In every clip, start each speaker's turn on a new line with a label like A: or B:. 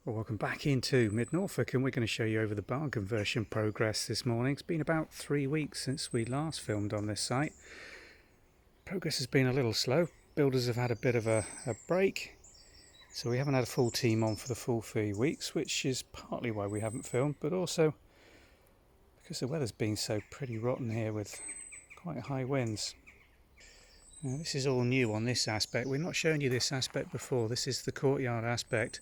A: Well, welcome back into Mid-Norfolk, and we're going to show you over the barn conversion progress this morning. It's been about 3 weeks since we last filmed on this site. Progress has been a little slow. Builders have had a bit of a break, so we haven't had a full team on for the full 3 weeks, which is partly why we haven't filmed, but also because the weather's been so pretty rotten here with quite high winds. Now, this is all new on this aspect. We've not shown you this aspect before. This is the courtyard aspect,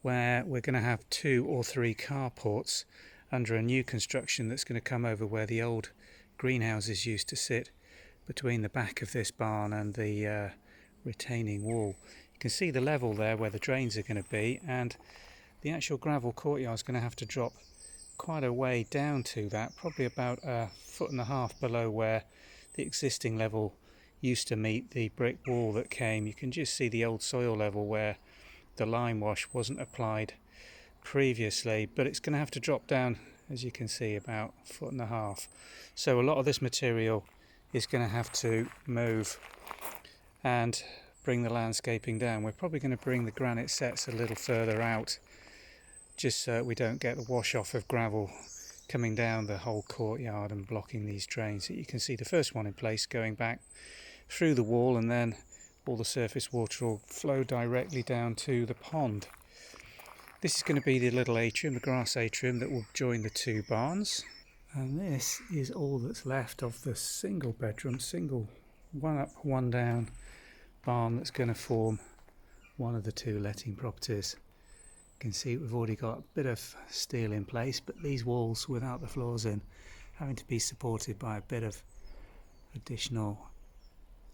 A: where we're going to have 2 or 3 carports under a new construction that's going to come over where the old greenhouses used to sit, between the back of this barn and the retaining wall. You can see the level there where the drains are going to be, and the actual gravel courtyard is going to have to drop quite a way down to that, probably about 1.5 feet below where the existing level used to meet the brick wall that came. You can just see the old soil level where the lime wash wasn't applied previously, but it's going to have to drop down, as you can see, about 1.5 feet. So a lot of this material is going to have to move and bring the landscaping down. We're probably going to bring the granite sets a little further out, just so we don't get the wash off of gravel coming down the whole courtyard and blocking these drains. So you can see the first one in place going back through the wall, and then all the surface water will flow directly down to the pond. This is going to be the little atrium, the grass atrium that will join the 2 barns. And this is all that's left of the single bedroom, single one up, one down barn that's going to form one of the 2 letting properties. You can see we've already got a bit of steel in place, but these walls without the floors in, having to be supported by a bit of additional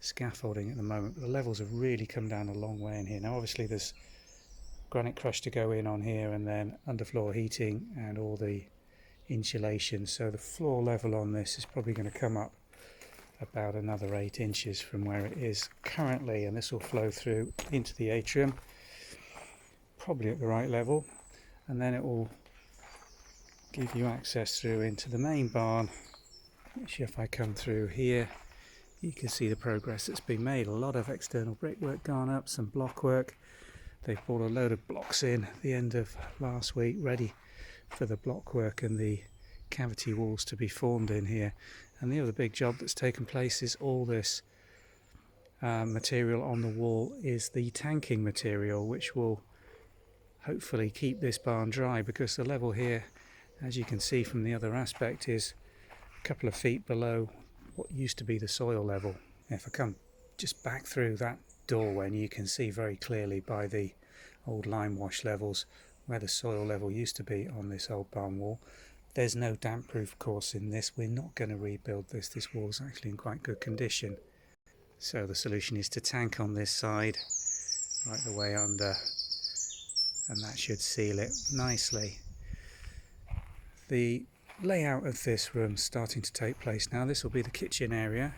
A: scaffolding at the moment. But the levels have really come down a long way in here. Now obviously there's granite crush to go in on here, and then underfloor heating and all the insulation, so the floor level on this is probably going to come up about another 8 inches from where it is currently, and this will flow through into the atrium, probably at the right level, and then it will give you access through into the main barn, which, if I come through here, you can see the progress that's been made. A lot of external brickwork gone up, some block work. They've brought a load of blocks in at the end of last week, ready for the block work and the cavity walls to be formed in here. And the other big job that's taken place is all this material on the wall is the tanking material, which will hopefully keep this barn dry, because the level here, as you can see from the other aspect, is a couple of feet below what used to be the soil level. If I come just back through that doorway, and you can see very clearly by the old lime wash levels where the soil level used to be on this old barn wall. There's no damp proof course in this. We're not going to rebuild this. This wall's actually in quite good condition. So the solution is to tank on this side right the way under, and that should seal it nicely. The layout of this room starting to take place now. This will be the kitchen area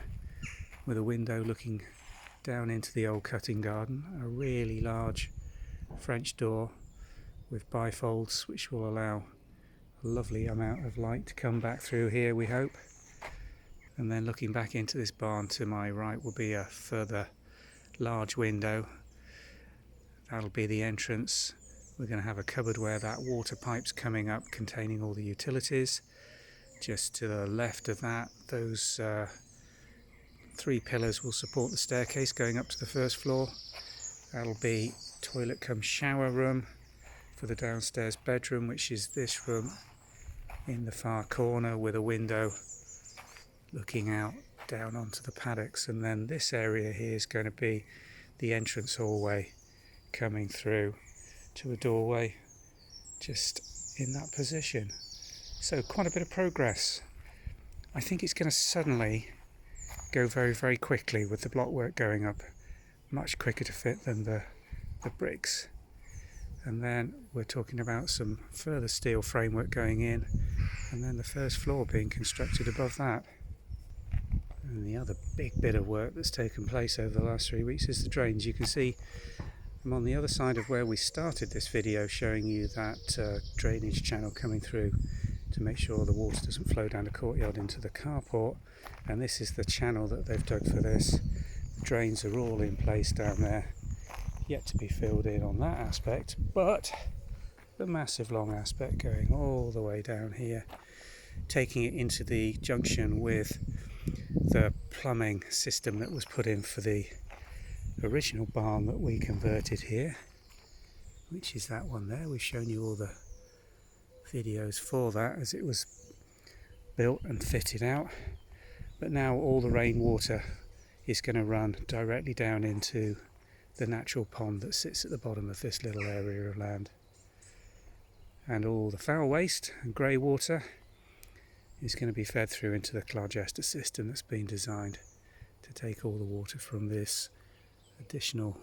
A: with a window looking down into the old cutting garden, a really large French door with bifolds which will allow a lovely amount of light to come back through here, we hope. And then looking back into this barn to my right will be a further large window. That'll be the entrance. We're going to have a cupboard where that water pipe's coming up, containing all the utilities. Just to the left of that, those 3 pillars will support the staircase going up to the first floor. That'll be toilet cum shower room for the downstairs bedroom, which is this room in the far corner with a window looking out down onto the paddocks. And then this area here is going to be the entrance hallway coming through to a doorway just in that position. So quite a bit of progress. I think it's going to suddenly go very, very quickly with the block work going up, much quicker to fit than the bricks. And then we're talking about some further steel framework going in, and then the first floor being constructed above that. And the other big bit of work that's taken place over the last 3 weeks is the drains. You can see I'm on the other side of where we started this video, showing you that drainage channel coming through to make sure the water doesn't flow down the courtyard into the carport. And this is the channel that they've dug for this. The drains are all in place down there, yet to be filled in on that aspect, but the massive long aspect going all the way down here, taking it into the junction with the plumbing system that was put in for the original barn that we converted here, which is that one there. We've shown you all the videos for that as it was built and fitted out, but now all the rainwater is going to run directly down into the natural pond that sits at the bottom of this little area of land, and all the foul waste and grey water is going to be fed through into the Clargester system that's been designed to take all the water from this additional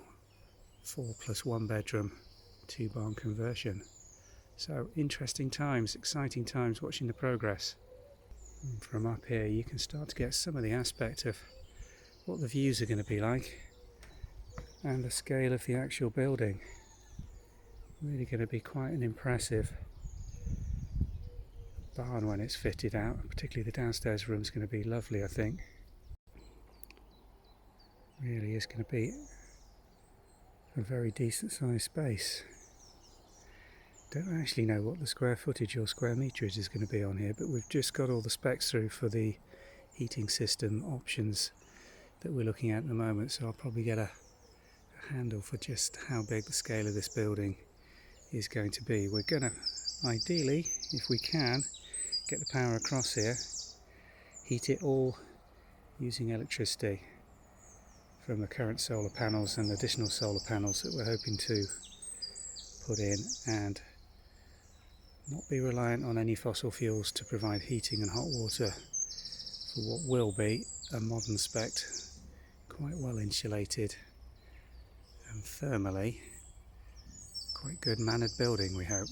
A: 4+1 bedroom 2 barn conversion. So interesting times, exciting times watching the progress. And from up here you can start to get some of the aspect of what the views are going to be like and the scale of the actual building. Really going to be quite an impressive barn when it's fitted out, and particularly the downstairs room is going to be lovely, I think. Really is going to be a very decent sized space. Don't actually know what the square footage or square meterage is going to be on here, but we've just got all the specs through for the heating system options that we're looking at the moment, so I'll probably get a handle for just how big the scale of this building is going to be. We're going to ideally, if we can, get the power across here, heat it all using electricity from the current solar panels and additional solar panels that we're hoping to put in, and not be reliant on any fossil fuels to provide heating and hot water for what will be a modern spec, quite well insulated and thermally quite good mannered building, we hope.